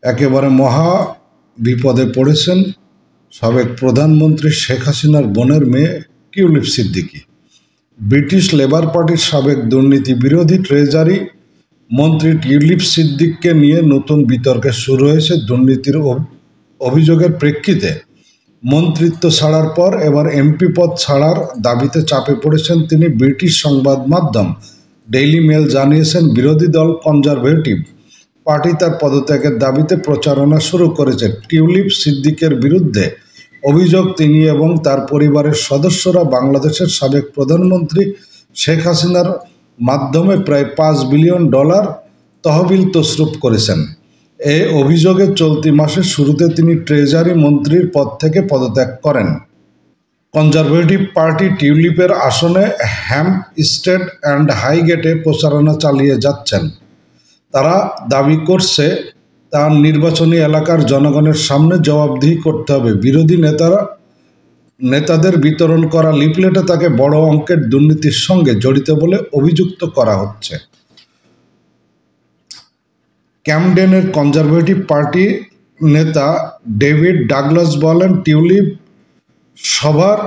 একেবারে মহা বিপদে পড়েছেন সাবেক প্রধানমন্ত্রী শেখ হাসিনার বোনের মেয়ে টিউলিপ সিদ্দিকী। ব্রিটিশ লেবার পার্টির সাবেক দুর্নীতি বিরোধী ট্রেজারি মন্ত্রী টিউলিপ সিদ্দিককে নিয়ে নতুন বিতর্কে শুরু হয়েছে। দুর্নীতির অভিযোগের প্রেক্ষিতে মন্ত্রিত্ব ছাড়ার পর এবার এমপি পদ ছাড়ার দাবিতে চাপে পড়েছেন তিনি। ব্রিটিশ সংবাদ মাধ্যম ডেইলি মেল জানিয়েছেন, বিরোধী দল কনজারভেটিভ পার্টি তার পদত্যাগের দাবিতে প্রচারণা শুরু করেছে। টিউলিপ সিদ্দিকের বিরুদ্ধে অভিযোগ তিনি এবং তার পরিবারের সদস্যরা বাংলাদেশের সাবেক প্রধানমন্ত্রী শেখ হাসিনার মাধ্যমে প্রায় $5 বিলিয়ন তহবিল তছরুপ করেছেন। এই অভিযোগে চলতি মাসের শুরুতে তিনি ট্রেজারি মন্ত্রীর পদ থেকে পদত্যাগ করেন। কনজারভেটিভ পার্টি টিউলিপের আসনে হ্যাম্পস্টেড অ্যান্ড হাইগেটে প্রচারণা চালিয়ে যাচ্ছেন। তারা দাবি করছে তার নির্বাচনী এলাকার জনগণের সামনে জবাবদিহি করতে হবে। বিরোধী নেতাদের বিতরণ করা লিফলেটে তাকে বড় অঙ্কের দুর্নীতির সঙ্গে জড়িত বলে অভিযুক্ত করা হচ্ছে। ক্যামডেনের কনজারভেটিভ পার্টি নেতা ডেভিড ডাগলাস বলেন, টিউলিপ সবার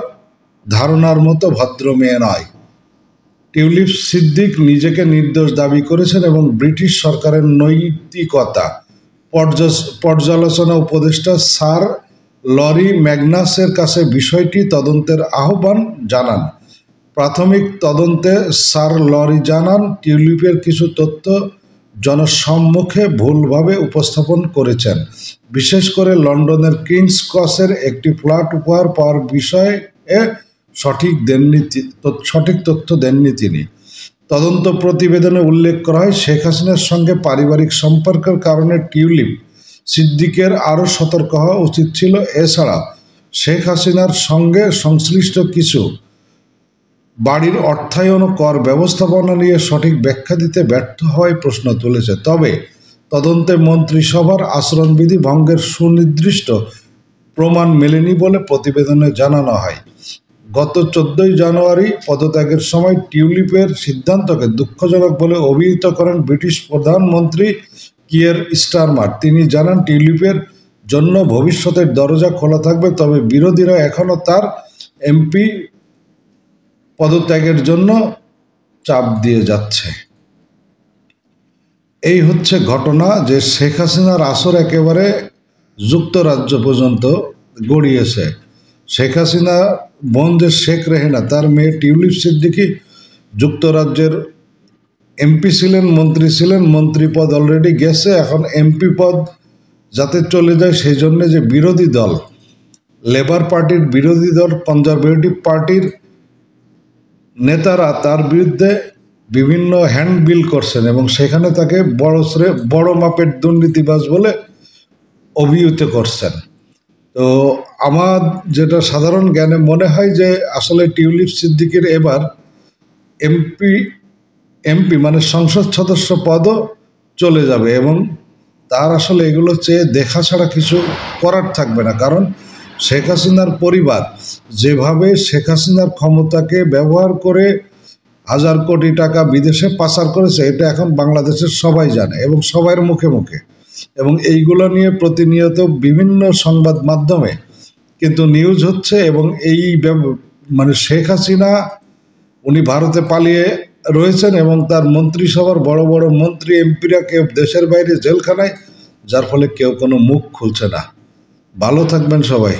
ধারণার মতো ভদ্র মেয়ে নয়। টিউলিপ সিদ্দিক নিজেকে নির্দোষ দাবি করেছেন এবং ব্রিটিশ সরকারের নৈতিকতা পর্যালোচনা উপদেষ্টা স্যার লরি ম্যাগনাসের কাছে বিষয়টি তদন্তের আহ্বান জানান। প্রাথমিক তদন্তে স্যার লরি জানান, টিউলিপের কিছু তথ্য জনসম্মুখে ভুলভাবে উপস্থাপন করেছেন। বিশেষ করে লন্ডনের কিংস ক্রসের একটি ফ্ল্যাট উপহার পাওয়ার বিষয়ে সঠিক তথ্য দেননি তিনি। তদন্ত প্রতিবেদনে উল্লেখ করা হয়, শেখ হাসিনার সঙ্গে পারিবারিক সম্পর্কের কারণে টিউলিপ সিদ্দিকের আরও সতর্ক হওয়া উচিত ছিল। এছাড়া শেখ হাসিনার সঙ্গে সংশ্লিষ্ট কিছু বাড়ির অর্থায়ন ও কর ব্যবস্থাপনা নিয়ে সঠিক ব্যাখ্যা দিতে ব্যর্থ হওয়ায় প্রশ্ন তুলেছে। তবে তদন্তে মন্ত্রিসভার আচরণবিধি ভঙ্গের সুনির্দিষ্ট প্রমাণ মেলেনি বলে প্রতিবেদনে জানানো হয়। গত 14 জানুয়ারি পদত্যাগের সময় টিউলিপের সিদ্ধান্তকে দুঃখজনক বলে অভিহিত করেন ব্রিটিশ প্রধানমন্ত্রী কিয়ের স্টারমার। তিনি জানান, টিউলিপের জন্য ভবিষ্যতের দরজা খোলা থাকবে, তবে বিরোধীরা এখনও তার এমপি পদত্যাগের জন্য চাপ দিয়ে যাচ্ছে। এই হচ্ছে ঘটনা যে শেখ হাসিনার আসর একেবারে যুক্তরাজ্য পর্যন্ত গড়িয়েছে। শেখ হাসিনা বোন যে শেখ রেহেনা, তার মেয়ে টিউলিপ সিদ্দিকী যুক্তরাজ্যের এমপি ছিলেন, মন্ত্রী ছিলেন, মন্ত্রী পদ অলরেডি গেছে, এখন এমপি পদ যাতে চলে যায় সেই জন্যে যে বিরোধী দল লেবার পার্টির বিরোধী দল কনজারভেটিভ পার্টির নেতারা তার বিরুদ্ধে বিভিন্ন হ্যান্ডবিল করছেন এবং সেখানে তাকে বড় মাপের দুর্নীতিবাজ বলে অভিহিত করছেন। তো আমার যেটা সাধারণ জ্ঞানে মনে হয় যে আসলে টিউলিপ সিদ্দিকের এবার এমপি মানে সংসদ সদস্য পদও চলে যাবে এবং তার আসলে এগুলো চেয়ে দেখা ছাড়া কিছু করার থাকবে না। কারণ শেখ হাসিনার পরিবার যেভাবে শেখ হাসিনার ক্ষমতাকে ব্যবহার করে হাজার কোটি টাকা বিদেশে পাচার করেছে, এটা এখন বাংলাদেশের সবাই জানে এবং সবার মুখে মুখে, এবং এইগুলো নিয়ে প্রতিনিয়ত বিভিন্ন সংবাদ মাধ্যমে কিন্তু নিউজ হচ্ছে। এবং এই মানে শেখ হাসিনা উনি ভারতে পালিয়ে রয়েছেন এবং তার মন্ত্রিসভার বড় বড় মন্ত্রী এমপিরা কেউ দেশের বাইরে জেলখানায়, যার ফলে কেউ কোনো মুখ খুলছে না। ভালো থাকবেন সবাই।